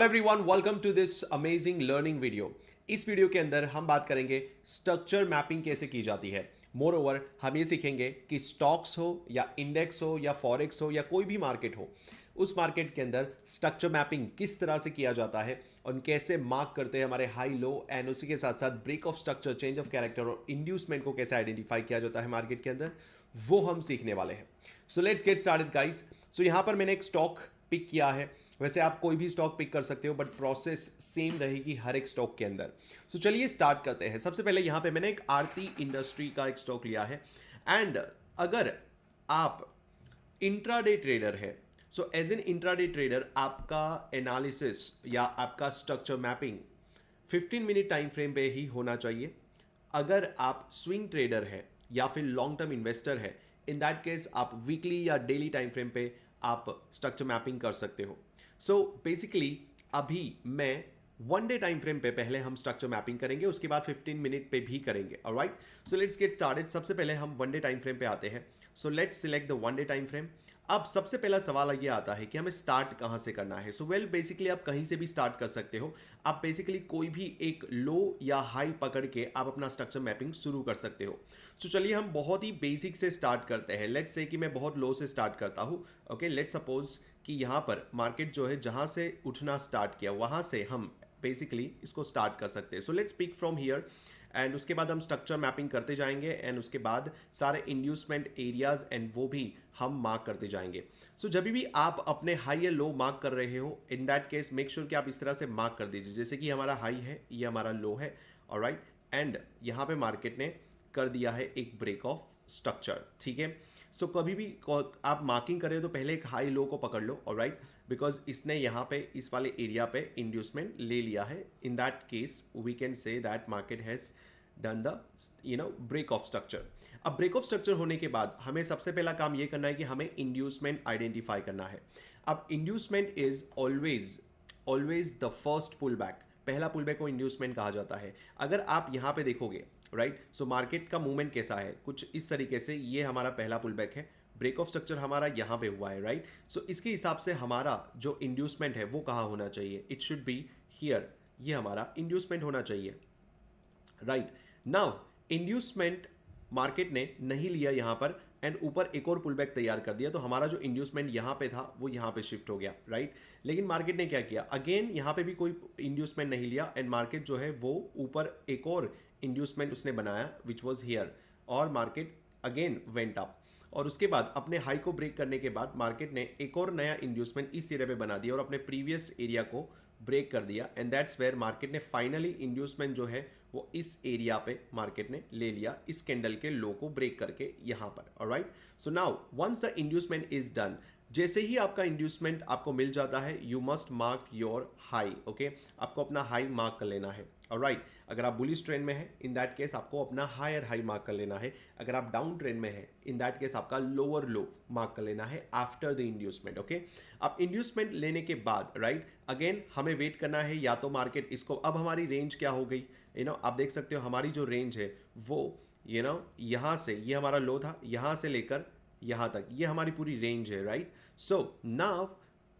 Hello everyone, welcome to this amazing learning video. इस video के अंदर हम बात करेंगे स्ट्रक्चर मैपिंग कैसे की जाती है। मोर ओवर हम ये सीखेंगे कि स्टॉक्स हो या इंडेक्स हो या फॉरेक्स हो या कोई भी मार्केट हो, उस मार्केट के अंदर स्ट्रक्चर मैपिंग किस तरह से किया जाता है और कैसे मार्क करते हैं हमारे हाई लो, एंड उसी के साथ साथ break of structure, change of character और इंड्यूसमेंट को कैसे आइडेंटिफाई किया जाता है मार्केट के अंदर, वो हम सीखने वाले हैं। So let's get started guys. So यहाँ पर मैंने एक स्टॉक पिक किया है। वैसे आप कोई भी स्टॉक पिक कर सकते हो, बट प्रोसेस सेम रहेगी हर एक स्टॉक के अंदर। सो चलिए स्टार्ट करते हैं। सबसे पहले यहाँ पे मैंने एक आरती इंडस्ट्री का एक स्टॉक लिया है। एंड अगर आप इंट्राडे ट्रेडर है, so as an intraday trader आपका एनालिसिस या आपका structure mapping 15 minute time frame पे ही होना चाहिए। अगर आप स्विंग ट्रेडर है या फिर लॉन्ग टर्म इन्वेस्टर है, इन दैट केस आप वीकली या डेली टाइम फ्रेम पे आप स्ट्रक्चर मैपिंग कर सकते हो। सो बेसिकली अभी मैं वन डे टाइम फ्रेम पे पहले हम स्ट्रक्चर मैपिंग करेंगे, उसके बाद 15 मिनट पे भी करेंगे। Alright, so let's get started. सबसे पहले हम वन डे टाइम फ्रेम पे आते हैं। So let's select the one day time frame. अब सबसे पहला सवाल ये आता है कि हमें स्टार्ट कहाँ से करना है। सो वेल बेसिकली आप कहीं से भी स्टार्ट कर सकते हो। आप बेसिकली कोई भी एक लो या हाई पकड़ के आप अपना स्ट्रक्चर मैपिंग शुरू कर सकते हो। सो चलिए हम बहुत ही बेसिक से स्टार्ट करते हैं। लेट्स से कि मैं बहुत लो से स्टार्ट करता हूँ। ओके, लेट्स सपोज कि यहाँ पर मार्केट जो है जहाँ से उठना स्टार्ट किया वहाँ से हम बेसिकली इसको स्टार्ट कर सकते हैं। So let's pick from here, and उसके बाद हम स्ट्रक्चर मैपिंग करते जाएंगे, एंड उसके बाद सारे इंड्यूसमेंट एरियाज एंड वो भी हम मार्क करते जाएंगे। सो जब भी आप अपने हाई या लो मार्क कर रहे हो, इन दैट केस मेक श्योर कि आप इस तरह से मार्क कर दीजिए जैसे कि हमारा हाई है, ये हमारा लो है। ऑलराइट, एंड यहाँ पे मार्केट ने कर दिया है एक ब्रेक ऑफ स्ट्रक्चर। ठीक है, सो कभी भी आप मार्किंग करें तो पहले एक हाई लो को पकड़ लो। ऑलराइट, बिकॉज इसने यहाँ पे इस वाले एरिया पे इंड्यूसमेंट ले लिया है। In that case we can say that market has done the break of structure. अब ब्रेक ऑफ स्ट्रक्चर होने के बाद हमें सबसे पहला काम ये करना है कि हमें इंड्यूसमेंट आइडेंटिफाई करना है। अब inducement is always always the first pull back. पहला पुल बैक को इंड्यूसमेंट कहा जाता है। अगर आप यहाँ पे देखोगे, राइट, सो मार्केट का मूवमेंट कैसा है, कुछ इस तरीके से, ये हमारा पहला पुल बैक है। ब्रेक ऑफ स्ट्रक्चर हमारा यहाँ पे हुआ है, राइट। सो इसके हिसाब से हमारा जो इंड्यूसमेंट है वो कहाँ होना चाहिए, इट शुड बी हियर। ये हमारा इंड्यूसमेंट होना चाहिए, राइट। नाउ इंड्यूसमेंट मार्केट ने नहीं लिया यहाँ पर, एंड ऊपर एक और पुल बैक तैयार कर दिया, तो हमारा जो इंड्यूसमेंट यहाँ पे था वो यहाँ पे शिफ्ट हो गया, राइट। लेकिन मार्केट ने क्या किया, अगेन यहाँ पे भी कोई इंड्यूसमेंट नहीं लिया, एंड मार्केट जो है वो ऊपर एक और इंड्यूसमेंट उसने बनाया विच वॉज हियर, और मार्केट अगेन वेंट अप। और उसके बाद अपने हाई को ब्रेक करने के बाद मार्केट ने एक और नया इंड्यूसमेंट इस एरिया पे बना दिया और अपने प्रीवियस एरिया को ब्रेक कर दिया, एंड दैट्स वेयर मार्केट ने फाइनली इंड्यूसमेंट जो है वो इस एरिया पे मार्केट ने ले लिया, इस कैंडल के लो को ब्रेक करके यहाँ पर। Alright, so now once the inducement is done, जैसे ही आपका इंड्यूसमेंट आपको मिल जाता है, you must mark your high. Okay, आपको अपना हाई मार्क कर लेना है। ऑलराइट, अगर आप बुलिश ट्रेंड में है, इन दैट केस आपको अपना हायर हाई मार्क कर लेना है। अगर आप डाउन ट्रेंड में है, इन दैट केस आपका लोअर लो मार्क कर लेना है आफ्टर द इंड्यूसमेंट। ओके, अब इंड्यूसमेंट लेने के बाद, राइट, अगेन हमें वेट करना है, या तो मार्केट इसको, अब हमारी रेंज क्या हो गई, आप देख सकते हो हमारी जो रेंज है वो यहाँ से, ये हमारा लो था, यहाँ से लेकर यहाँ तक, ये हमारी पूरी रेंज है, राइट। सो नाउ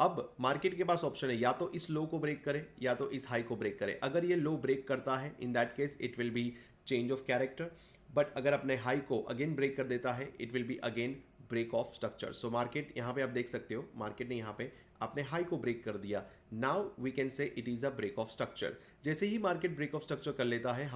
अब मार्केट के पास ऑप्शन है, या तो इस लो को ब्रेक करे या तो इस हाई को ब्रेक करे। अगर ये लो ब्रेक करता है, in that case it will be change of character, but अगर अपने हाई को अगेन ब्रेक कर देता है, it will be again break of structure. So market यहाँ पे आप देख सकते हो, मार्केट ने यहाँ पे अपने हाई को ब्रेक कर दिया। Now we can say it is a break of structure. जैसे ही मार्केट ब्रेक ऑफ स्ट्रक्चर कर लेता है,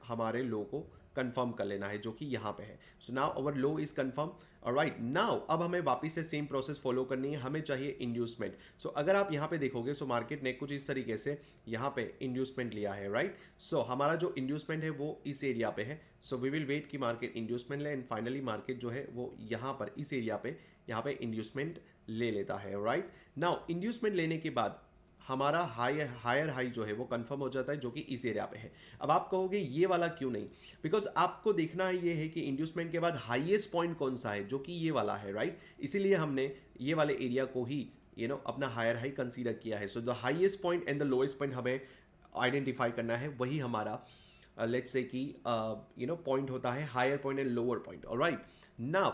हमारे लो को कंफर्म कर लेना है जो कि यहाँ पे है। So now our low is confirm. Alright, now अब हमें वापस से सेम प्रोसेस फॉलो करनी है, हमें चाहिए इंड्यूसमेंट। सो अगर आप यहाँ पे देखोगे, सो मार्केट ने कुछ इस तरीके से यहाँ पे इंड्यूसमेंट लिया है, राइट। सो हमारा जो इंड्यूसमेंट है वो इस एरिया पे है। सो वी विल वेट कि मार्केट इंड्यूसमेंट ले, एंड फाइनली मार्केट जो है वो यहाँ पर इस एरिया पे यहाँ पे इंड्यूसमेंट ले लेता है, राइट। नाउ इंड्यूसमेंट लेने के बाद हमारा हायर हाई जो है वो कंफर्म हो जाता है, जो कि इस एरिया पे है। अब आप कहोगे ये वाला क्यों नहीं, बिकॉज आपको देखना है ये है कि इंड्यूसमेंट के बाद हाईएस्ट पॉइंट कौन सा है, जो कि ये वाला है, राइट। इसीलिए हमने ये वाले एरिया को ही अपना हायर हाई कंसीडर किया है। So the highest point and the lowest point हमें आइडेंटिफाई करना है, वही हमारा लेट्स से कि पॉइंट होता है, higher point and lower point. Alright, now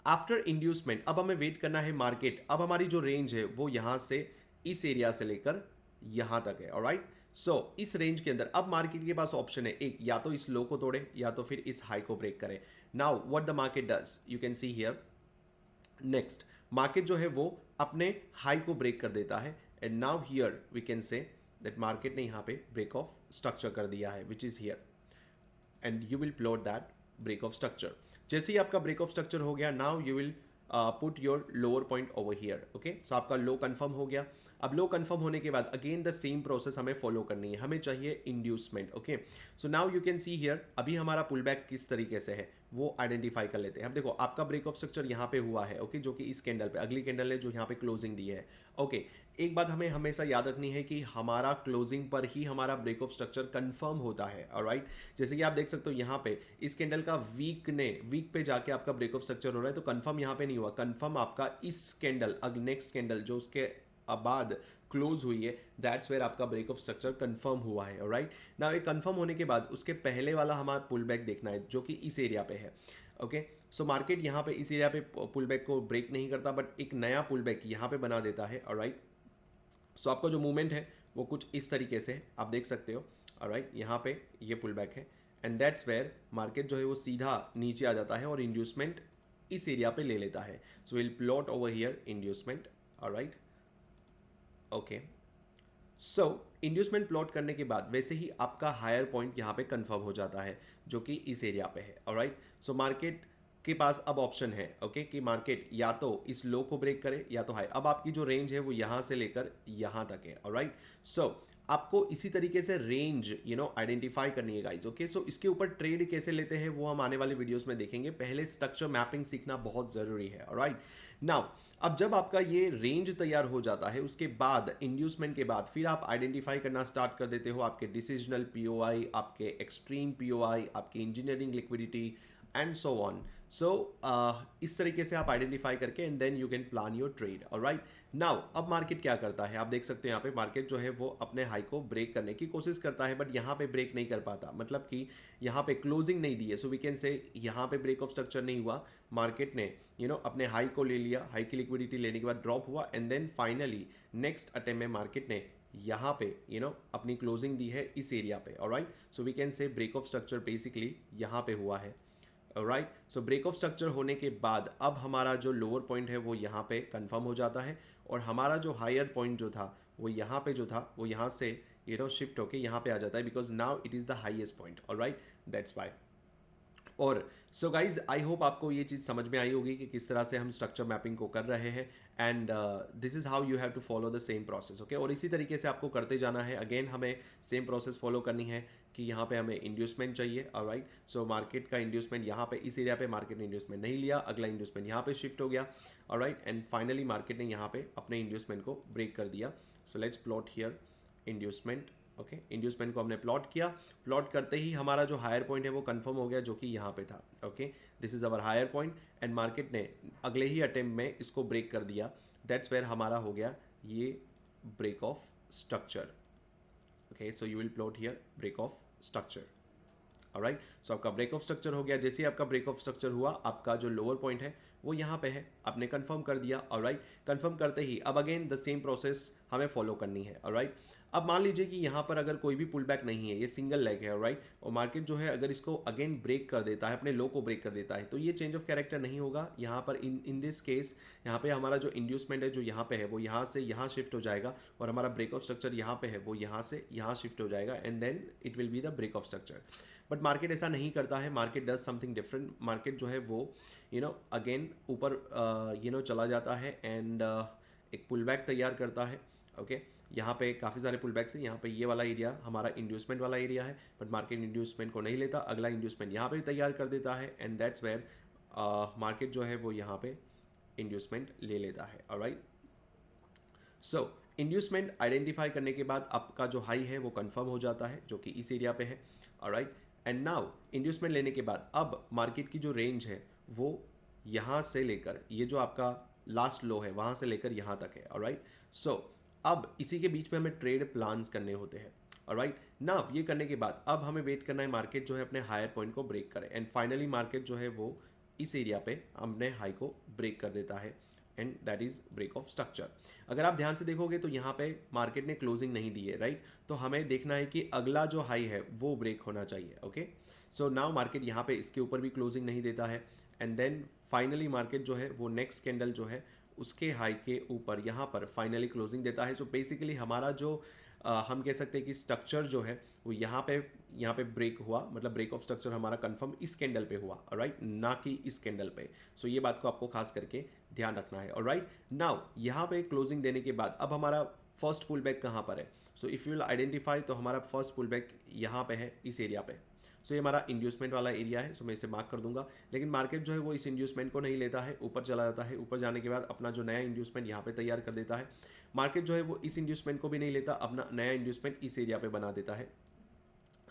after inducement अब हमें वेट करना है मार्केट, अब हमारी जो रेंज है वो यहाँ से इस एरिया से लेकर यहाँ तक है। ऑलराइट, सो इस रेंज के अंदर अब मार्केट के पास ऑप्शन है, एक या तो इस लो को तोड़े या तो फिर इस हाई को ब्रेक करे। Now what the market does, you can see here, next market जो है वो अपने हाई को ब्रेक कर देता है and now here we can say that market ने यहाँ पे ब्रेक ऑफ स्ट्रक्चर कर दिया है which is here and you will plot that break of structure. जैसे ही आपका ब्रेक ऑफ स्ट्रक्चर हो गया, now you will put your lower point over here. Okay, so आपका लो कंफर्म हो गया। अब लो कंफर्म होने के बाद अगेन द सेम प्रोसेस हमें फॉलो करनी है, हमें चाहिए inducement. Okay, so now you can see here अभी हमारा पुल बैक किस तरीके से है वो आइडेंटिफाई कर लेते हैं। अब देखो आपका ब्रेक ऑफ स्ट्रक्चर यहाँ पे हुआ है, ओके, जो कि इस कैंडल पे, अगली कैंडल ने जो यहाँ पे क्लोजिंग दी है। ओके, एक बात हमें हमेशा याद रखनी है कि हमारा क्लोजिंग पर ही हमारा ब्रेक ऑफ स्ट्रक्चर कंफर्म होता है। ऑलराइट, जैसे कि आप देख सकते हो यहाँ पे इस कैंडल का वीक पे जाके आपका ब्रेक ऑफ स्ट्रक्चर हो रहा है, तो कंफर्म यहाँ पे नहीं हुआ, कंफर्म आपका इस कैंडल नेक्स्ट कैंडल जो उसके बाद क्लोज हुई है, दैट्स वेयर आपका ब्रेक ऑफ स्ट्रक्चर कंफर्म हुआ है। ऑलराइट, नाउ ये कंफर्म होने के बाद उसके पहले वाला हमारा पुल बैक देखना है जो कि इस एरिया पे है। ओके, सो मार्केट यहाँ पे इस एरिया पे पुल बैक को ब्रेक नहीं करता बट एक नया पुल बैक यहाँ पे बना देता है। ऑलराइट, सो आपका जो मूवमेंट है वो कुछ इस तरीके से आप देख सकते हो। ऑलराइट, यहाँ पे ये पुल बैक है एंड दैट्स वेयर मार्केट जो है वो सीधा नीचे आ जाता है और इंड्यूसमेंट इस एरिया पे ले लेता है। So will plot over here inducement. Alright, okay, so inducement plot करने के बाद वैसे ही आपका हायर पॉइंट यहाँ पे कंफर्म हो जाता है जो कि इस एरिया पे है। ऑलराइट, सो मार्केट के पास अब ऑप्शन है, ओके, कि मार्केट या तो इस लो को ब्रेक करे या तो हाई। अब आपकी जो रेंज है वो यहाँ से लेकर यहाँ तक है। ऑलराइट, सो आपको इसी तरीके से रेंज आइडेंटिफाई करनी है गाइज। ओके, सो इसके ऊपर ट्रेड कैसे लेते हैं वो हम आने वाले वीडियोस में देखेंगे, पहले स्ट्रक्चर मैपिंग सीखना बहुत ज़रूरी है। ऑलराइट, नाउ अब जब आपका ये रेंज तैयार हो जाता है उसके बाद इंड्यूसमेंट के बाद फिर आप आइडेंटिफाई करना स्टार्ट कर देते हो आपके डिसीजनल पीओआई, आपके एक्सट्रीम पीओआई, आपकी engineering liquidity and so on. So इस तरीके से आप आइडेंटिफाई करके and then you can plan your trade. Alright, now अब मार्केट क्या करता है, आप देख सकते हैं यहाँ पे मार्केट जो है वो अपने हाई को ब्रेक करने की कोशिश करता है बट यहाँ पे ब्रेक नहीं कर पाता, मतलब कि यहाँ पे क्लोजिंग नहीं दी है। सो वी कैन से यहाँ पे ब्रेक ऑफ स्ट्रक्चर नहीं हुआ, मार्केट ने अपने हाई को ले लिया, हाई की लिक्विडिटी लेने के बाद ड्रॉप हुआ and then finally next attempt में मार्केट ने यहाँ पे अपनी क्लोजिंग दी है इस एरिया पे। Alright, so we can say break of structure basically यहाँ पे हुआ है। Right, so break of structure होने के बाद अब हमारा जो लोअर पॉइंट है वो यहाँ पे कंफर्म हो जाता है और हमारा जो हायर पॉइंट जो था वो यहाँ पे जो था वो यहाँ से शिफ्ट होके यहाँ पे आ जाता है because now it is the highest point. Alright, that's why. और सो गाइज आई होप आपको ये चीज़ समझ में आई होगी कि किस तरह से हम स्ट्रक्चर मैपिंग को कर रहे हैं and this is how you have to follow the same process. Okay, और इसी तरीके से आपको करते जाना है। अगेन हमें सेम प्रोसेस फॉलो करनी है कि यहाँ पे हमें इंड्यूसमेंट चाहिए। ऑलराइट, सो मार्केट का इंड्यूसमेंट यहाँ पे इस एरिया पे मार्केट ने इंड्यूसमेंट नहीं लिया, अगला इंड्यूसमेंट यहाँ पे शिफ्ट हो गया। ऑलराइट, एंड फाइनली मार्केट ने यहाँ पे अपने इंड्यूसमेंट को ब्रेक कर दिया। So let's plot here inducement. Okay, inducement को हमने प्लॉट किया, प्लॉट करते ही हमारा जो हायर पॉइंट है वो कंफर्म हो गया जो कि यहाँ पे था। Okay, this is our higher point and market ने अगले ही अटेम्प्ट में इसको ब्रेक कर दिया, दैट्स वेयर हमारा हो गया ये break of structure. Okay, so you will plot here break of structure. Alright, so आपका ब्रेक ऑफ स्ट्रक्चर हो गया। जैसे ही आपका ब्रेक ऑफ स्ट्रक्चर हुआ आपका जो लोअर पॉइंट है वो यहाँ पे है, आपने कंफर्म कर दिया। ऑलराइट, कंफर्म करते ही अब अगेन द सेम प्रोसेस हमें फॉलो करनी है। ऑलराइट, अब मान लीजिए कि यहाँ पर अगर कोई भी पुल बैक नहीं है, ये सिंगल लेग है। ऑलराइट, और मार्केट जो है अगर इसको अगेन ब्रेक कर देता है, अपने लो को ब्रेक कर देता है, तो ये चेंज ऑफ कैरेक्टर नहीं होगा। यहाँ पर इन दिस केस यहाँ पे हमारा जो इंड्यूसमेंट है जो यहाँ पे है वो यहाँ से यहाँ शिफ्ट हो जाएगा और हमारा ब्रेक ऑफ स्ट्रक्चर यहाँ पे है वो यहाँ से यहाँ शिफ्ट हो जाएगा and then it will be the break of structure. But market ऐसा नहीं करता है, market does something different. Market जो है वो अगेन ऊपर चला जाता है एंड एक पुल बैक तैयार करता है। ओके, यहाँ पे काफ़ी सारे पुल बैक्स हैं। यहाँ पे ये वाला एरिया हमारा इंड्यूसमेंट वाला एरिया है बट मार्केट इंड्यूसमेंट को नहीं लेता, अगला इंड्यूसमेंट यहाँ पे तैयार कर देता है एंड दैट्स वेयर मार्केट जो है वो यहाँ पे इंड्यूसमेंट ले लेता है। ऑलराइट, सो इंड्यूसमेंट आइडेंटिफाई करने के बाद आपका जो हाई है वो कंफर्म हो जाता है जो कि इस एरिया पे है। ऑलराइट, एंड नाउ इंड्यूसमेंट लेने के बाद अब मार्केट की जो रेंज है वो यहाँ से लेकर ये जो आपका लास्ट लो है वहाँ से लेकर यहाँ तक है। ऑलराइट, सो अब इसी के बीच में हमें ट्रेड प्लान्स करने होते हैं। ऑलराइट, नाउ ये करने के बाद अब हमें वेट करना है मार्केट जो है अपने हायर पॉइंट को ब्रेक करे एंड फाइनली मार्केट जो है वो इस एरिया पे अपने हाई को ब्रेक कर देता है and that is break of structure. अगर आप ध्यान से देखोगे तो यहाँ पे मार्केट ने क्लोजिंग नहीं दी है, राइट? तो हमें देखना है कि अगला जो हाई है वो ब्रेक होना चाहिए। ओके, सो नाउ मार्केट यहाँ पे इसके ऊपर भी क्लोजिंग नहीं देता है, एंड देन फाइनली मार्केट जो है वो नेक्स्ट कैंडल जो है उसके हाई के ऊपर यहाँ पर फाइनली क्लोजिंग देता है। सो बेसिकली हमारा जो हम कह सकते हैं कि स्ट्रक्चर जो है वो यहाँ पे ब्रेक हुआ, मतलब ब्रेक ऑफ स्ट्रक्चर हमारा कंफर्म इस कैंडल पे हुआ, राइट, ना कि इस कैंडल पे। सो ये बात को आपको खास करके ध्यान रखना है। ऑलराइट, नाउ यहाँ पे क्लोजिंग देने के बाद अब हमारा फर्स्ट पुल बैक कहाँ पर है? So if you will identify, तो हमारा फर्स्ट पुल बैक यहाँ पे है, इस एरिया पे। सो ये हमारा इंड्यूसमेंट वाला एरिया है, सो मैं इसे मार्क कर दूंगा। लेकिन मार्केट जो है वो इस इंड्यूसमेंट को नहीं लेता है, ऊपर चला जाता है। ऊपर जाने के बाद अपना जो नया इंड्यूसमेंट यहाँ पे तैयार कर देता है। मार्केट जो है वो इस इंड्यूसमेंट को भी नहीं लेता, अपना नया इंड्यूसमेंट इस एरिया पे बना देता है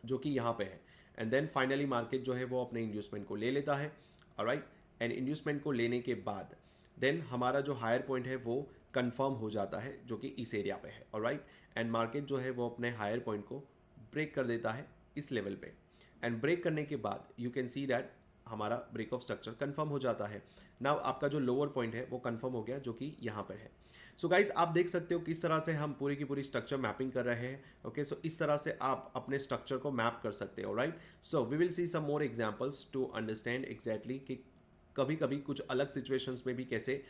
जो कि यहाँ पे है। एंड देन फाइनली मार्केट जो है वो अपने इंड्यूसमेंट को ले लेता है। ऑलराइट, एंड इंड्यूसमेंट को लेने के बाद देन हमारा जो हायर पॉइंट है वो कंफर्म हो जाता है जो कि इस एरिया पे है। ऑलराइट, एंड मार्केट जो है वो अपने हायर पॉइंट को ब्रेक कर देता है इस लेवल पे, एंड ब्रेक करने के बाद यू कैन सी दैट हमारा ब्रेक ऑफ स्ट्रक्चर कंफर्म हो जाता है। नाउ आपका जो लोअर पॉइंट है वो कंफर्म हो गया जो कि यहाँ पर है। सो गाइज आप देख सकते हो किस तरह से हम पूरी की पूरी स्ट्रक्चर मैपिंग कर रहे हैं। ओके, सो इस तरह से आप अपने स्ट्रक्चर को मैप कर सकते हो। Right, so we will see some more examples to understand exactly कि कभी कभी कुछ अलग सिचुएशंस में भी कैसे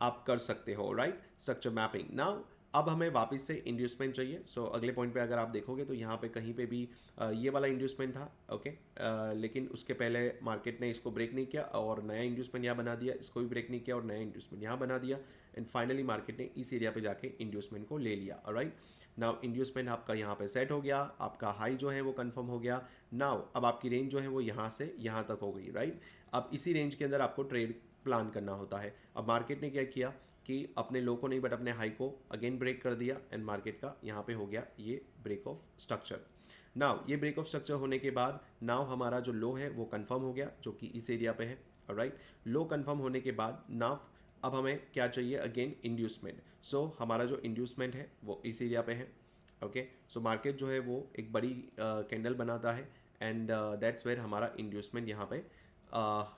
आप कर सकते हो। Right, structure mapping. नाउ अब हमें वापस से इंड्यूसमेंट चाहिए। सो अगले पॉइंट पे अगर आप देखोगे तो यहाँ पे कहीं पे भी ये वाला इंड्यूसमेंट था। ओके, लेकिन उसके पहले मार्केट ने इसको ब्रेक नहीं किया और नया इंड्यूसमेंट यहाँ बना दिया, इसको भी ब्रेक नहीं किया और नया इंड्यूसमेंट यहाँ बना दिया, एंड फाइनली मार्केट ने इस एरिया पे जाके इंड्यूसमेंट को ले लिया। ऑलराइट, नाउ इंड्यूसमेंट आपका यहाँ पे सेट हो गया, आपका हाई जो है वो कंफर्म हो गया। नाउ अब आपकी रेंज जो है वो यहाँ से यहाँ तक हो गई। राइट, अब इसी रेंज के अंदर आपको ट्रेड प्लान करना होता है। अब मार्केट ने क्या किया कि अपने लो को नहीं बट अपने हाई को अगेन ब्रेक कर दिया, एंड मार्केट का यहाँ पे हो गया ये ब्रेक ऑफ स्ट्रक्चर। नाउ ये ब्रेक ऑफ स्ट्रक्चर होने के बाद नाउ हमारा जो लो है वो कंफर्म हो गया जो कि इस एरिया पे है। ऑलराइट, लो कंफर्म होने के बाद नाउ अब हमें क्या चाहिए? Again inducement. सो हमारा जो इंड्यूसमेंट है वो इस एरिया पे है। ओके, सो मार्केट जो है वो एक बड़ी कैंडल बनाता है, एंड दैट्स वेयर हमारा इंड्यूसमेंट यहाँ पे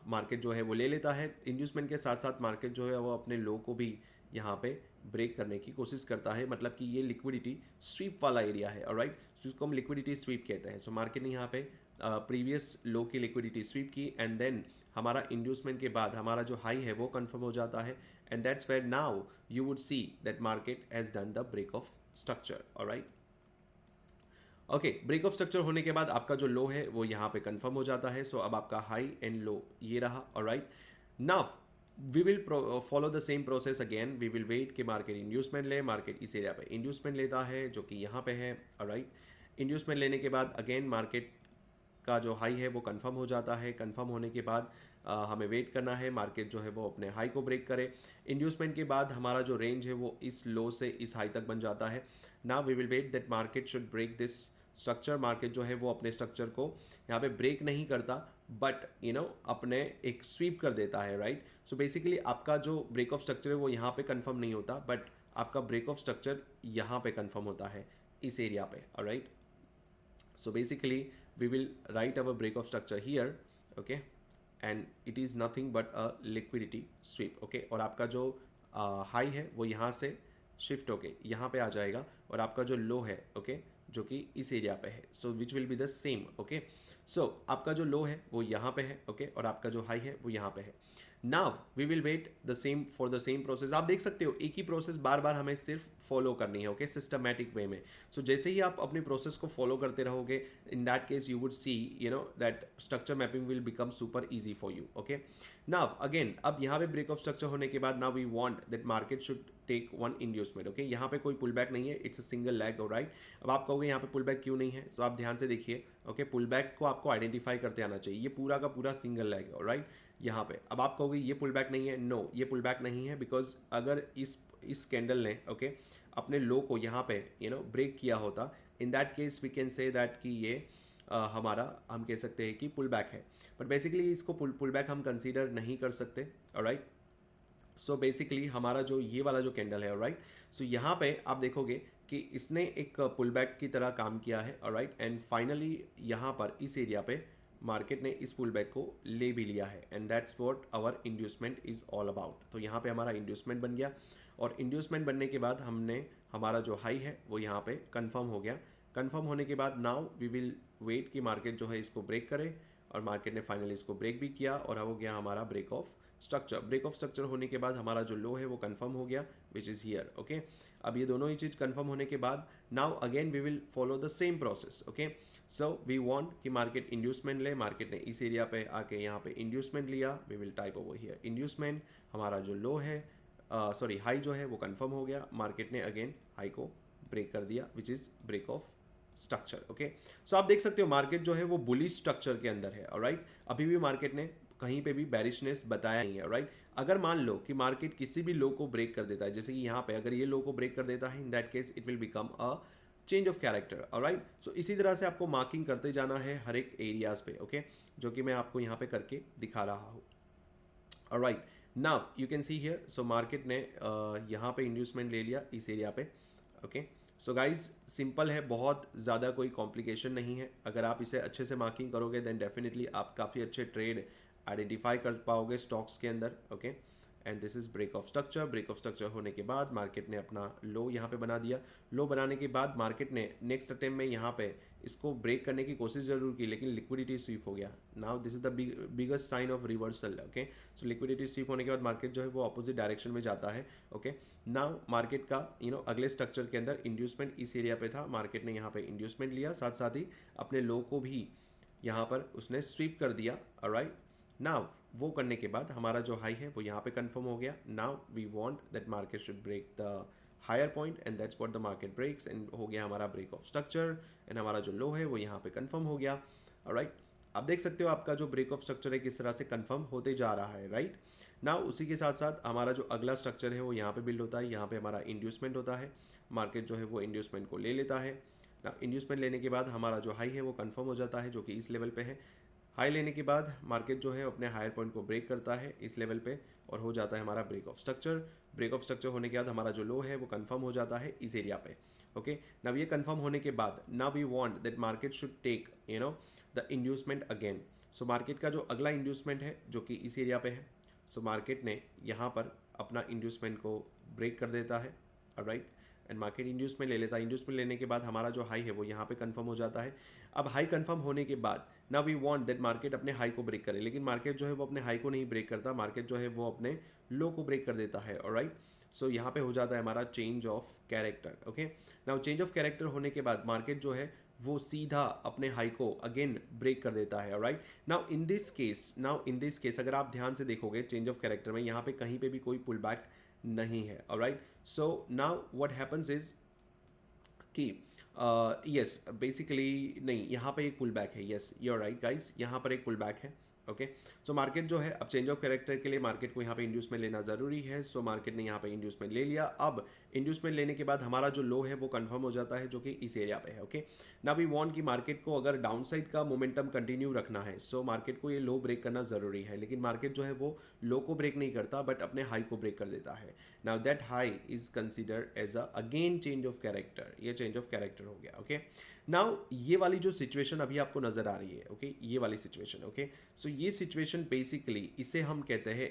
मार्केट जो है वो ले लेता है। इंड्यूसमेंट के साथ साथ मार्केट जो है वो अपने लो को भी यहाँ पे ब्रेक करने की कोशिश करता है, मतलब कि ये लिक्विडिटी स्वीप वाला एरिया है। ऑलराइट, इसको हम लिक्विडिटी स्वीप कहते हैं। सो मार्केट ने यहाँ पे प्रीवियस लो की लिक्विडिटी स्वीप की, एंड देन हमारा इंड्यूसमेंट के बाद हमारा जो हाई है वो कंफर्म हो जाता है, and that's where now you would see that market has done the break of structure. Alright, okay, break of structure होने के बाद आपका जो लो है वो यहाँ पे कंफर्म हो जाता है। सो अब आपका हाई एंड लो ये रहा। Alright, now we will follow the same process again. We will wait कि मार्केट इंड्यूसमेंट ले। मार्केट इस एरिया पे इंड्यूसमेंट लेता है जो कि यहाँ पे है। ऑलराइट, इंड्यूसमेंट लेने के बाद अगेन मार्केट का जो हाई है वो कंफर्म हो जाता है। कंफर्म होने के बाद हमें वेट करना है मार्केट जो है वो अपने हाई को ब्रेक करे। इंड्यूसमेंट के बाद हमारा जो रेंज है वो इस लो से इस हाई तक बन जाता है। Now we will wait that market should break this structure. Market जो है वो अपने स्ट्रक्चर को यहाँ पे ब्रेक नहीं करता, बट अपने एक स्वीप कर देता है। राइट, सो बेसिकली आपका जो ब्रेक ऑफ स्ट्रक्चर है वो यहाँ पे कंफर्म नहीं होता, बट आपका ब्रेक ऑफ स्ट्रक्चर यहाँ पे कंफर्म होता है इस एरिया पे। Alright, so basically we will write our break of structure here, okay, and it is nothing but a liquidity sweep। okay, और आपका जो हाई है वो यहाँ से शिफ्ट होके यहाँ पे आ जाएगा, और आपका जो लो है ओके जो कि इस एरिया पे है, so which will be the same. Okay, so आपका जो लो है वो यहाँ पे है, ओके, और आपका जो हाई है वो यहाँ पे है। Now we will wait the same for the same process. आप देख सकते हो एक ही प्रोसेस बार बार हमें सिर्फ फॉलो करनी है, ओके, सिस्टमैटिक वे में। सो जैसे ही आप अपनी प्रोसेस को फॉलो करते रहोगे, in that case you would see that structure mapping will become super easy for you. Okay, now again अब यहाँ पे ब्रेक ऑफ स्ट्रक्चर होने के बाद now we want that market should take one inducement. Okay, यहाँ पे कोई pull back नहीं है, it's a single leg. Right, अब आप कहोगे यहाँ पे पुल बैक क्यों नहीं है, तो आप ध्यान से देखिए। ओके, पुल बैक को आपको आइडेंटिफाई करते आना चाहिए। ये पूरा का पूरा सिंगल लैग है। राइट, यहाँ पे अब आप कहोगे ये पुल बैक नहीं है, नो ये पुल बैक नहीं है, बिकॉज अगर इस कैंडल ने ओके अपने लो को यहाँ पे ब्रेक किया होता, in that case we can say that कि ये हमारा हम कह सकते हैं कि पुल बैक है, बट बेसिकली इसको पुल बैक हम कंसीडर नहीं कर सकते। ऑलराइट, सो बेसिकली हमारा जो ये वाला जो कैंडल है, ऑलराइट, सो यहाँ पे आप देखोगे कि इसने एक पुल बैक की तरह काम किया है। ऑलराइट, एंड फाइनली यहाँ पर इस एरिया पे मार्केट ने इस पुल बैक को ले भी लिया है and that's what our inducement is all about. तो यहाँ पे हमारा इंड्यूसमेंट बन गया और इंड्यूसमेंट बनने के बाद हमने हमारा जो हाई है वो यहाँ पे कंफर्म हो गया। कंफर्म होने के बाद नाउ वी विल वेट कि मार्केट जो है इसको ब्रेक करे और मार्केट ने फाइनली इसको ब्रेक भी किया और हो गया हमारा break of structure. Break of structure होने के बाद हमारा जो लो है वो कंफर्म हो गया विच इज़ हियर। ओके, अब ये दोनों ही चीज़ कंफर्म होने के बाद now again we will follow the same process. Okay, so we want कि मार्केट इंड्यूसमेंट ले। मार्केट ने इस एरिया पे आके यहाँ पे इंड्यूसमेंट लिया, we will type over here inducement. हमारा जो लो है सॉरी हाई जो है वो कंफर्म हो गया। मार्केट ने अगेन हाई को ब्रेक कर दिया which is break of structure. Okay, so आप देख सकते हो मार्केट जो है वो बुलिश स्ट्रक्चर के अंदर है। ऑलराइट, अभी भी मार्केट ने कहीं पे भी बैरिशनेस बताया नहीं है। राइट, अगर मान लो कि मार्केट किसी भी लो को ब्रेक कर देता है, जैसे कि यहाँ पे अगर ये लो को ब्रेक कर देता है, in that case it will become a change of character. Alright, so इसी तरह से आपको मार्किंग करते जाना है हर एक एरियाज पे। ओके, जो कि मैं आपको यहाँ पे करके दिखा रहा हूँ। Alright, now you can see here, so market ने यहाँ पे इंड्यूसमेंट ले लिया इस एरिया पे। ओके, सो गाइज सिंपल है, बहुत ज़्यादा कोई कॉम्प्लिकेशन नहीं है। अगर आप इसे अच्छे से मार्किंग करोगे देन डेफिनेटली आप काफ़ी अच्छे ट्रेड आइडेंटिफाई कर पाओगे स्टॉक्स के अंदर। Okay, and this is break of structure. Break of structure होने के बाद मार्केट ने अपना लो यहाँ पे बना दिया। लो बनाने के बाद मार्केट ने नेक्स्ट अटेम्प्ट में यहाँ पे इसको ब्रेक करने की कोशिश जरूर की, लेकिन लिक्विडिटी स्वीप हो गया। Now this is the biggest sign of reversal. Okay, so liquidity sweep होने के बाद मार्केट जो है वो अपोजिट डायरेक्शन में जाता है। ओके, नाउ मार्केट का अगले स्ट्रक्चर के अंदर इंड्यूसमेंट इस एरिया पे था। मार्केट ने यहाँ पे इंड्यूसमेंट लिया, साथ साथ ही अपने लो को भी यहाँ पर उसने स्वीप कर दिया। ऑलराइट, नाउ वो करने के बाद हमारा जो हाई है वो यहाँ पे कंफर्म हो गया। Now we want that market should break the higher point and that's what the market breaks and हो गया हमारा ब्रेक ऑफ स्ट्रक्चर एंड हमारा जो लो है वो यहाँ पे कंफर्म हो गया। ऑलराइट, आप देख सकते हो आपका जो ब्रेक ऑफ स्ट्रक्चर है किस तरह से कंफर्म होते जा रहा है। राइट, नाउ उसी के साथ साथ हमारा जो अगला स्ट्रक्चर है वो यहाँ पे बिल्ड होता है। यहाँ पे हमारा इंड्यूसमेंट होता है, मार्केट जो है वो इंड्यूसमेंट को ले लेता है। ना इंड्यूसमेंट लेने के बाद हमारा जो हाई है वो कंफर्म हो जाता है, जो कि इस लेवल पे है। हाई लेने के बाद मार्केट जो है अपने हायर पॉइंट को ब्रेक करता है इस लेवल पे और हो जाता है हमारा break of structure. Break of structure होने के बाद हमारा जो लो है वो कंफर्म हो जाता है इस एरिया पे। ओके, नाउ ये कंफर्म होने के बाद now we want that market should take the inducement again. So market का जो अगला इंड्यूसमेंट है जो कि इस एरिया पे है, सो मार्केट ने यहाँ पर अपना इंड्यूसमेंट को ब्रेक कर देता है। ऑलराइट, एंड मार्केट इंड्यूसमेंट ले लेता है। इंड्यूसमेंट लेने के बाद हमारा जो हाई है वो यहाँ पे कंफर्म हो जाता है। अब हाई कंफर्म होने के बाद now we want that market अपने हाई को ब्रेक करे, लेकिन मार्केट जो है वो अपने हाई को नहीं ब्रेक करता, मार्केट जो है वो अपने लो को ब्रेक कर देता है। ऑलराइट, सो यहाँ पे हो जाता है हमारा change of character. Okay, now change of character होने के बाद मार्केट जो है वो सीधा अपने हाई को अगेन ब्रेक कर देता है। Right, now in this case अगर आप ध्यान से देखोगे चेंज ऑफ कैरेक्टर में यहाँ पे कहीं पे भी कोई पुल बैक नहीं है। Alright, so now what happens is कि यस बेसिकली नहीं, यहाँ पे एक पुल बैक है। Yes you are right guys, यहाँ पर एक पुल बैक है। ओके, सो मार्केट जो है अब चेंज ऑफ कैरेक्टर के लिए मार्केट को यहाँ पे इंड्यूसमेंट लेना ज़रूरी है। सो मार्केट ने यहाँ पे इंड्यूसमेंट ले लिया। अब इंड्यूसमेंट लेने के बाद हमारा जो लो है वो कंफर्म हो जाता है, जो कि इस एरिया पे है। ओके, ना वी वांट कि मार्केट को अगर डाउन साइड का मोमेंटम कंटिन्यू रखना है, सो मार्केट को ये लो ब्रेक करना ज़रूरी है, लेकिन मार्केट जो है वो लो को ब्रेक नहीं करता बट अपने हाई को ब्रेक कर देता है। Now that high is considered as a again change of character. ये चेंज ऑफ कैरेक्टर हो गया। ओके, नाउ ये वाली जो सिचुएशन अभी आपको नजर आ रही है, ओके ये वाली सिचुएशन। ओके, सो ये सिचुएशन बेसिकली इसे हम कहते हैं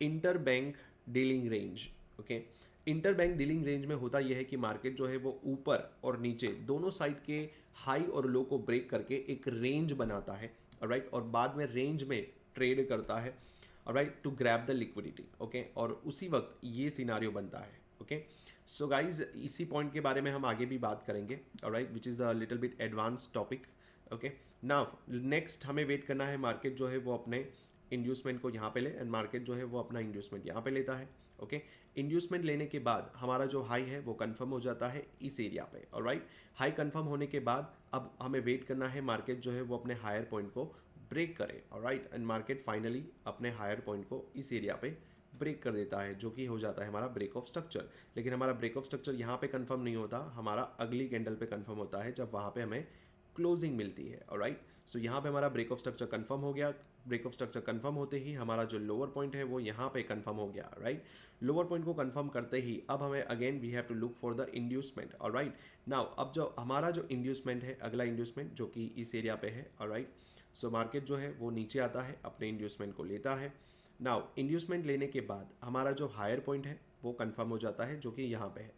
inter bank dealing range. Okay, inter bank dealing range में होता यह है कि मार्केट जो है वो ऊपर और नीचे दोनों साइड के हाई और लो को ब्रेक करके एक रेंज बनाता है। राइट, और बाद में रेंज में ट्रेड करता है। Right, to grab the liquidity. Okay, और उसी वक्त ये सिनारियो बनता है। ओके, सो गाइज इसी पॉइंट के बारे में हम आगे भी बात करेंगे। Alright, which is the little bit advance topic. Okay, now next हमें वेट करना है मार्केट जो है वो अपने इंड्यूसमेंट को यहाँ पे ले एंड मार्केट जो है वो अपना इंड्यूसमेंट यहाँ पे लेता है। ओके, इंड्यूसमेंट लेने के बाद हमारा जो हाई है वो कंफर्म हो जाता है इस एरिया पे। ऑलराइट, हाई कंफर्म होने के बाद अब हमें वेट करना है मार्केट जो है वो अपने हायर पॉइंट को ब्रेक करे। ऑलराइट, एंड मार्केट फाइनली अपने हायर पॉइंट को इस एरिया पे ब्रेक कर देता है, जो कि हो जाता है हमारा ब्रेक ऑफ स्ट्रक्चर। लेकिन हमारा ब्रेक ऑफ स्ट्रक्चर यहाँ पे कंफर्म नहीं होता, हमारा अगली कैंडल पे कंफर्म होता है, जब वहाँ पे हमें क्लोजिंग मिलती है। ऑलराइट, सो यहाँ पे हमारा ब्रेक ऑफ स्ट्रक्चर कंफर्म हो गया। ब्रेक ऑफ स्ट्रक्चर कंफर्म होते ही हमारा जो लोअर पॉइंट है वो यहाँ पे कंफर्म हो गया। राइट, लोअर पॉइंट को कंफर्म करते ही अब हमें again we have to look for the inducement. Alright, now अब जो हमारा जो इंड्यूसमेंट है, अगला इंड्यूसमेंट जो कि इस एरिया पे है। ऑलराइट, सो मार्केट जो है वो नीचे आता है, अपने इंड्यूसमेंट को लेता है। नाउ इंड्यूसमेंट लेने के बाद हमारा जो हायर पॉइंट है वो कंफर्म हो जाता है, जो कि यहाँ पे है।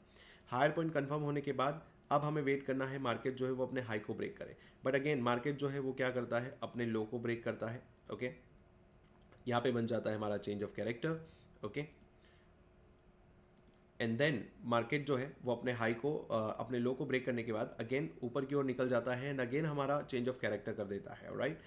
हायर पॉइंट कंफर्म होने के बाद अब हमें वेट करना है मार्केट जो है वो अपने हाई को ब्रेक करे। बट अगेन मार्केट जो है वो क्या करता है, अपने लो को ब्रेक करता है। ओके, यहाँ पे बन जाता है हमारा change of character. Okay, and then market जो है वो अपने हाई को अपने लो को ब्रेक करने के बाद अगेन ऊपर की ओर निकल जाता है एंड अगेन हमारा चेंज ऑफ कैरेक्टर कर देता है। राइट,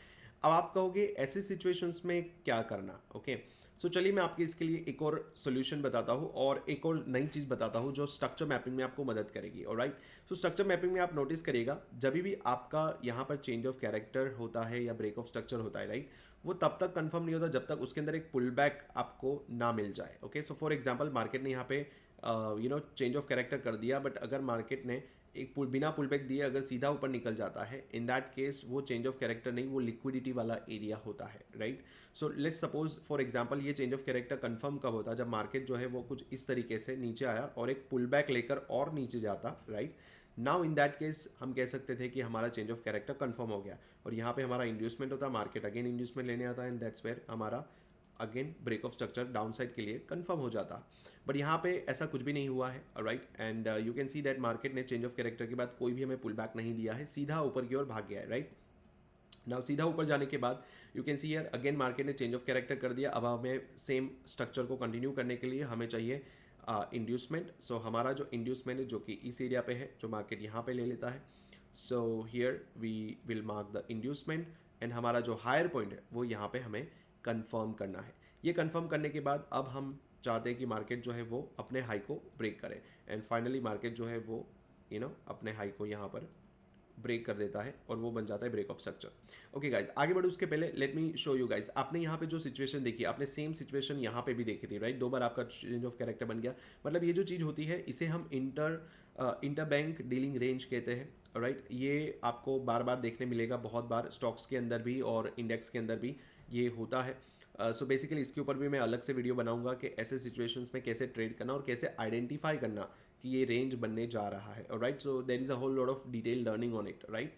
अब आप कहोगे ऐसे सिचुएशंस में क्या करना। ओके, सो चलिए मैं आपके इसके लिए एक और सोल्यूशन बताता हूँ और एक और नई चीज़ बताता हूँ जो स्ट्रक्चर मैपिंग में आपको मदद करेगी। ऑलराइट, सो स्ट्रक्चर मैपिंग में आप नोटिस करिएगा जब भी आपका यहाँ पर चेंज ऑफ कैरेक्टर होता है या ब्रेक ऑफ स्ट्रक्चर होता है, राइट, वो तब तक कंफर्म नहीं होता जब तक उसके अंदर एक पुल बैक आपको ना मिल जाए। Okay, so for example market ने यहाँ पे चेंज ऑफ कैरेक्टर कर दिया, बट अगर मार्केट ने एक बिना पुल बैक दिए अगर सीधा ऊपर निकल जाता है, इन दैट केस वो चेंज ऑफ कैरेक्टर नहीं, वो लिक्विडिटी वाला एरिया होता है। Right, so let's suppose for example ये चेंज ऑफ कैरेक्टर कंफर्म कब होता है, जब मार्केट जो है वो कुछ इस तरीके से नीचे आया और एक पुल बैक लेकर और नीचे जाता। Right, now in that case हम कह सकते थे कि हमारा चेंज ऑफ कैरेक्टर कंफर्म हो गया और यहाँ पे हमारा इंड्यूसमेंट होता है, मार्केट अगेन इंड्यूसमेंट लेने आता है एंड दैट्स वेयर हमारा again break of structure downside के लिए कंफर्म हो जाता। बट यहाँ पे ऐसा कुछ भी नहीं हुआ है। Right, and you can see that market ने चेंज ऑफ कैरेक्टर के बाद कोई भी हमें पुल बैक नहीं दिया है, सीधा ऊपर की ओर भाग गया है। राइट, नाउ सीधा ऊपर जाने के बाद you can see here again market ने चेंज ऑफ कैरेक्टर कर दिया। अब हमें सेम स्ट्रक्चर को कंटिन्यू करने के लिए हमें चाहिए इंड्यूसमेंट। सो हमारा जो इंड्यूसमेंट है जो कि इस एरिया पे है, जो मार्केट यहाँ पे ले लेता है, so here we will mark the inducement and हमारा जो हायर पॉइंट है वो यहाँ पे हमें कंफर्म करना है। ये कंफर्म करने के बाद अब हम चाहते हैं कि मार्केट जो है वो अपने हाई को ब्रेक करे एंड फाइनली मार्केट जो है वो अपने हाई को यहाँ पर ब्रेक कर देता है और वो बन जाता है break of structure. Okay guys, आगे बढ़ो उसके पहले let me show you guys, आपने यहाँ पे जो सिचुएशन देखी, आपने सेम सिचुएशन यहाँ पे भी देखी थी। राइट, 2 बार आपका चेंज ऑफ कैरेक्टर बन गया। मतलब ये जो चीज़ होती है इसे हम इंटर बैंक डीलिंग रेंज कहते हैं। राइट, ये आपको बार बार देखने मिलेगा, बहुत बार स्टॉक्स के अंदर भी और इंडेक्स के अंदर भी ये होता है। सो बेसिकली इसके ऊपर भी मैं अलग से वीडियो बनाऊंगा कि ऐसे सिचुएशंस में कैसे ट्रेड करना और कैसे आइडेंटिफाई करना कि ये रेंज बनने जा रहा है। Right, so there is a whole lot of detail learning on it. Right,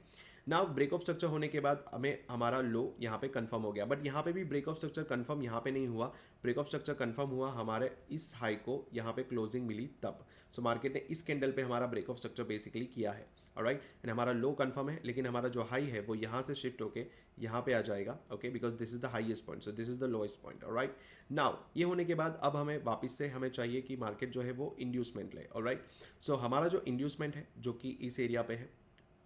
now break of structure होने के बाद हमें हमारा लो यहाँ पे कंफर्म हो गया, बट यहाँ पे भी ब्रेक ऑफ स्ट्रक्चर कंफर्म यहाँ पे नहीं हुआ। ब्रेक ऑफ स्ट्रक्चर कंफर्म हुआ हमारे इस हाई को यहाँ पे क्लोजिंग मिली तब। सो मार्केट ने इस कैंडल पे हमारा ब्रेक ऑफ स्ट्रक्चर बेसिकली किया है। ऑलराइट, एंड हमारा लो कंफर्म है, लेकिन हमारा जो हाई है वो यहाँ से शिफ्ट होके यहाँ पे आ जाएगा। Okay, because this is the highest point, so this is the lowest point. Alright, now ये होने के बाद अब हमें वापस से हमें चाहिए कि मार्केट जो है वो इंड्यूसमेंट ले। ऑलराइट, सो हमारा जो इंड्यूसमेंट है जो कि इस एरिया पे है,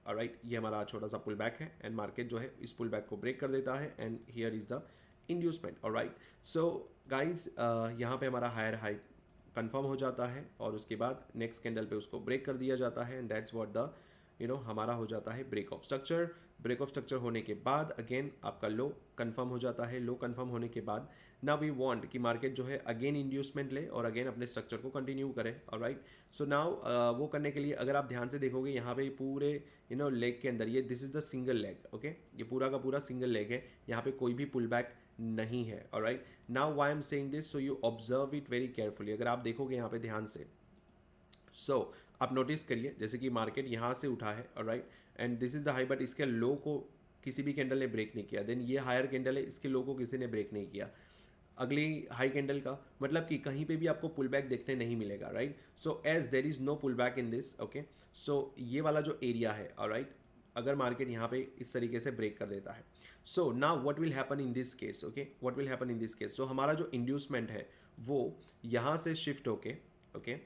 ऑलराइट, ये हमारा छोटा सा पुल बैक है एंड मार्केट जो है इस पुल बैक को ब्रेक कर देता है and here is the inducement. Alright, so guys यहाँ पे हमारा हायर हाई कंफर्म हो जाता है और उसके बाद नेक्स्ट कैंडल पे उसको ब्रेक कर दिया जाता है एंड दैट्स व्हाट द हमारा हो जाता है break of structure. Break of structure होने के बाद अगेन आपका लो कंफर्म हो जाता है। लो कंफर्म होने के बाद नाउ वी वांट कि मार्केट जो है अगेन इंड्यूसमेंट ले और अगेन अपने स्ट्रक्चर को कंटिन्यू करे। ऑलराइट, सो नाउ वो करने के लिए अगर आप ध्यान से देखोगे यहाँ पे पूरे लेग के अंदर ये this is the single leg. Okay, ये पूरा का पूरा सिंगल लेग है, यहाँ पे कोई भी पुल बैक नहीं है। Alright, now why I am saying this, so you observe it very carefully. अगर आप देखोगे यहाँ पे ध्यान से, सो आप नोटिस करिए जैसे कि मार्केट यहाँ से उठा है। Alright, and this is the high, but इसके लो को किसी भी कैंडल ने ब्रेक नहीं किया। देन ये हायर कैंडल है, इसके लो को किसी ने ब्रेक नहीं किया। अगली हाई कैंडल का मतलब कि कहीं पे भी आपको पुल बैक देखने नहीं मिलेगा। Right, so as there is no pull back in this. Okay, so ये वाला जो एरिया है, ऑलराइट, अगर मार्केट यहाँ पे इस तरीके से ब्रेक कर देता है, so now what will happen in this case. Okay, what will happen in this case, so हमारा जो इंड्यूसमेंट है वो यहाँ से शिफ्ट होके, ओके,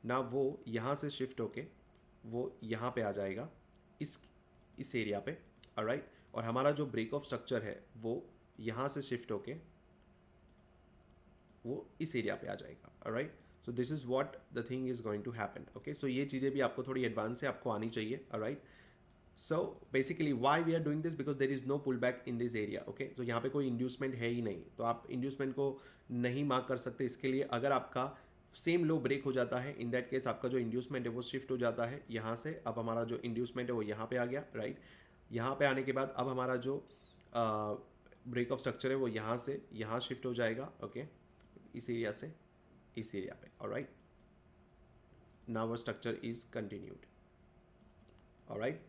ना वो यहाँ से शिफ्ट होके वो यहाँ पे आ जाएगा इस एरिया पे। ऑलराइट, और हमारा जो ब्रेक ऑफ स्ट्रक्चर है वो यहाँ से शिफ्ट होके वो इस एरिया पे आ जाएगा। Alright, so this is what the thing is going to happen. Okay, so ये चीज़ें भी आपको थोड़ी एडवांस से आपको आनी चाहिए। Alright, so basically why we are doing this, because there is no pull back in this area. Okay, so यहाँ पे कोई इंड्यूसमेंट है ही नहीं, तो आप इंड्यूसमेंट को नहीं मार्क कर सकते। इसके लिए अगर आपका सेम लो ब्रेक हो जाता है, इन दैट केस आपका जो इंड्यूसमेंट है वो शिफ्ट हो जाता है यहाँ से। अब हमारा जो इंड्यूसमेंट है वो यहाँ पे आ गया। राइट, यहाँ पे आने के बाद अब हमारा जो ब्रेक ऑफ स्ट्रक्चर है वो यहाँ से यहाँ शिफ्ट हो जाएगा, ओके, इस एरिया से इस एरिया पे, alright. Now our structure is continued, alright.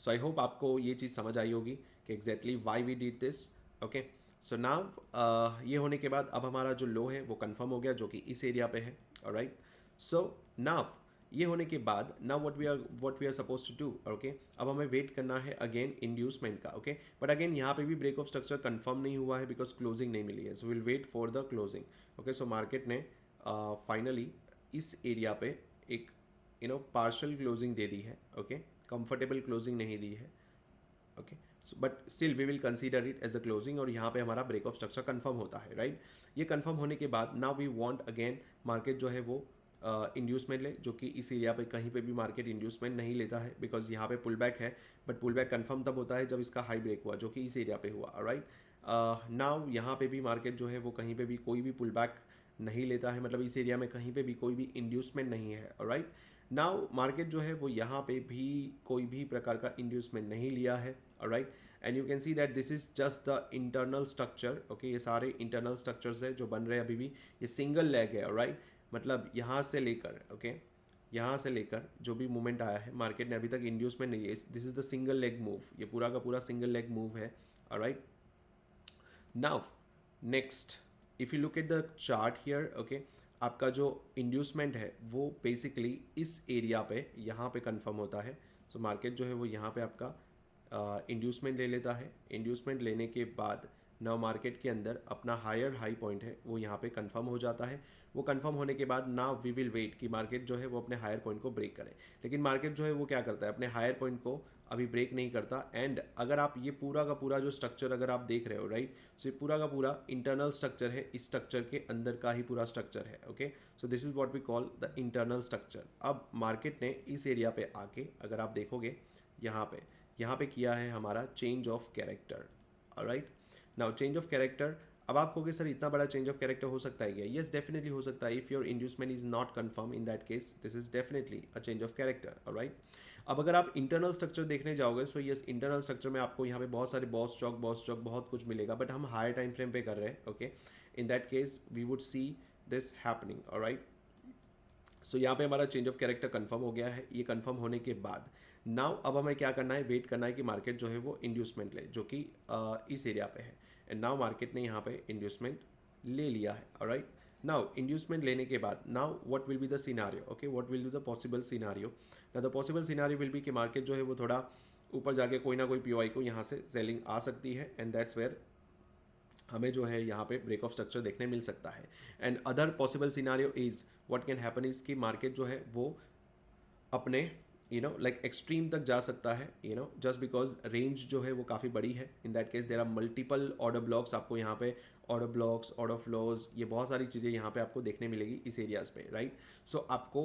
So I hope आपको ये चीज़ समझ आई होगी कि exactly why we did this, okay. So now ये होने के बाद अब हमारा जो लो है वो कंफर्म हो गया, जो कि इस एरिया पे है, ऑलराइट। सो नाउ ये होने के बाद now what we are suppose to do, okay. अब हमें वेट करना है अगेन इंड्यूसमेंट का, ओके। बट अगेन यहाँ पे भी ब्रेक ऑफ स्ट्रक्चर कंफर्म नहीं हुआ है बिकॉज क्लोजिंग नहीं मिली है, so will wait for the closing, okay. So market ने फाइनली इस एरिया पे एक पार्शियल क्लोजिंग दे दी है, ओके। कंफर्टेबल क्लोजिंग नहीं दी है, okay. But still we will consider it as a closing, और यहाँ पे हमारा ब्रेक ऑफ स्ट्रक्चर कंफर्म होता है, राइट। ये कंफर्म होने के बाद now we want again market जो है वो इंड्यूसमेंट ले, जो कि इस एरिया पे कहीं पे भी मार्केट इंड्यूसमेंट नहीं लेता है बिकॉज यहाँ पे पुल बैक है, बट पुल बैक कन्फर्म तब होता है जब इसका हाई ब्रेक हुआ, जो कि इस एरिया पे हुआ, राइट। नाउ यहाँ पे भी मार्केट जो है वो कहीं पे भी कोई भी पुल बैक नहीं लेता है, मतलब इस एरिया में कहीं पे भी कोई भी इंड्यूसमेंट नहीं है, राइट। नाउ मार्केट जो है वो यहाँ पे भी कोई भी प्रकार का इंड्यूसमेंट नहीं लिया है, right. And you can see that this is just the internal structure, okay. ये सारे इंटरनल स्ट्रक्चर्स है जो बन रहे हैं अभी भी, ये सिंगल लेग है, राइट। मतलब यहाँ से लेकर, ओके, यहाँ से लेकर जो भी मूवमेंट आया है मार्केट ने अभी तक इंड्यूसमेंट नहीं है, this is the single leg move, ये पूरा का पूरा सिंगल लेग मूव है, right. Now next if you look at the chart here, okay, आपका जो इंड्यूसमेंट है वो बेसिकली इस एरिया पे यहाँ पे कंफर्म होता है। सो मार्केट जो है वो यहाँ पे आपका इंड्यूसमेंट ले लेता है, इंड्यूसमेंट लेने के बाद नाउ मार्केट के अंदर अपना हायर हाई पॉइंट है वो यहाँ पे कंफर्म हो जाता है। वो कंफर्म होने के बाद नाउ वी विल वेट कि मार्केट जो है वो अपने हायर पॉइंट को ब्रेक करे, लेकिन मार्केट जो है वो क्या करता है, अपने हायर पॉइंट को अभी ब्रेक नहीं करता। एंड अगर आप ये पूरा का पूरा जो स्ट्रक्चर अगर आप देख रहे हो, राइट, सो ये पूरा का पूरा इंटरनल स्ट्रक्चर है, इस स्ट्रक्चर के अंदर का ही पूरा स्ट्रक्चर है, okay. So this is what we call the internal structure. अब मार्केट ने इस एरिया पे आके अगर आप देखोगे यहाँ पे किया है हमारा change of character, alright. Now change of character, अब आप कहोगे सर इतना बड़ा चेंज ऑफ कैरेक्टर हो सकता है क्या? यस, डेफिनेटली हो सकता है। If your inducement is not confirm, in that case this is definitely a change of character, alright. अब अगर आप इंटरनल स्ट्रक्चर देखने जाओगे, सो यस, इंटरनल स्ट्रक्चर में आपको यहाँ पे बहुत सारे बॉस स्टॉक बहुत कुछ मिलेगा, बट हम हायर टाइम फ्रेम पे कर रहे हैं, okay. In that case we would see this happening, alright. So यहाँ पे हमारा चेंज ऑफ कैरेक्टर कंफर्म हो गया है। ये कंफर्म होने के बाद नाउ अब हमें क्या करना है, वेट करना है कि मार्केट जो है वो इंड्यूसमेंट ले, जो कि इस एरिया पे है। एंड नाउ मार्केट ने यहाँ पे इंड्यूसमेंट ले लिया है, ऑलराइट। नाउ इंड्यूसमेंट लेने के बाद now what will be the scenario, okay, what will be the possible scenario. Now the possible scenario will be कि मार्केट जो है वो थोड़ा ऊपर जाके कोई ना कोई पीओआई को यहाँ से सेलिंग आ सकती है, एंड दैट्स वेयर हमें जो है यहाँ पे ब्रेक ऑफ स्ट्रक्चर देखने मिल सकता है। And other possible scenario is what can happen is कि मार्केट जो है वो अपने लाइक एक्सट्रीम तक जा सकता है, जस्ट बिकॉज रेंज जो है वो काफ़ी बड़ी है। In that case there are multiple order blocks, आपको यहाँ पे ऑर्डर ब्लॉक्स, ऑर्डर फ्लोज, ये बहुत सारी चीज़ें यहाँ पे आपको देखने मिलेगी इस एरियाज पे, राइट। सो आपको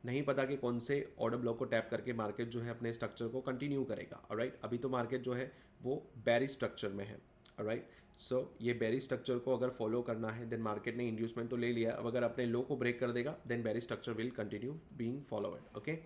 नहीं पता कि कौन से ऑर्डर ब्लॉक को टैप करके मार्केट जो है अपने स्ट्रक्चर को कंटिन्यू करेगा, राइट। अभी तो मार्केट जो है वो बेरिश स्ट्रक्चर में है, राइट। सो ये बेरिश स्ट्रक्चर को अगर फॉलो करना है, देन मार्केट ने इंड्यूसमेंट तो ले लिया, अब अगर अपने लो को ब्रेक कर देगा then bearish structure will continue being followed, okay.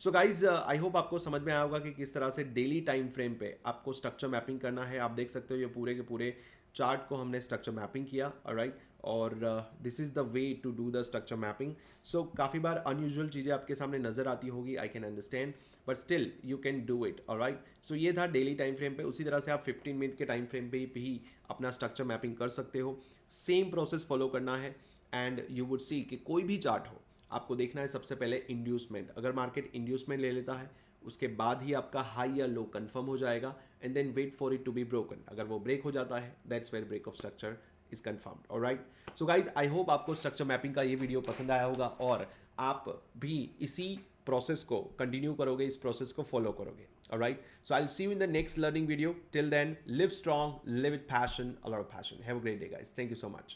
So guys I hope आपको समझ में आया होगा कि किस तरह से डेली टाइम फ्रेम पे आपको स्ट्रक्चर मैपिंग करना है। आप देख सकते हो ये पूरे के पूरे चार्ट को हमने स्ट्रक्चर मैपिंग किया, राइट। और this is the way to do the structure mapping. So काफ़ी बार अनयूजुअल चीज़ें आपके सामने नज़र आती होगी, I can understand, but still you can do it, alright. So ये था डेली टाइम फ्रेम पे। उसी तरह से आप 15 मिनट के टाइम फ्रेम पे भी अपना स्ट्रक्चर मैपिंग कर सकते हो। सेम प्रोसेस फॉलो करना है एंड यू वुड सी कि कोई भी चार्ट हो, आपको देखना है सबसे पहले इंड्यूसमेंट। अगर मार्केट इंड्यूसमेंट ले लेता है उसके बाद ही आपका हाई या लो कंफर्म हो जाएगा, and then wait for it to be broken. अगर वो ब्रेक हो जाता है that's where break of structure is confirmed, alright. So guys I hope आपको स्ट्रक्चर मैपिंग का ये वीडियो पसंद आया होगा और आप भी इसी प्रोसेस को कंटिन्यू करोगे, इस प्रोसेस को फॉलो करोगे, ऑलराइट। So I will see you in the next learning video. Till then live strong, live with passion, a lot of passion. Have a great day guys, thank you so much.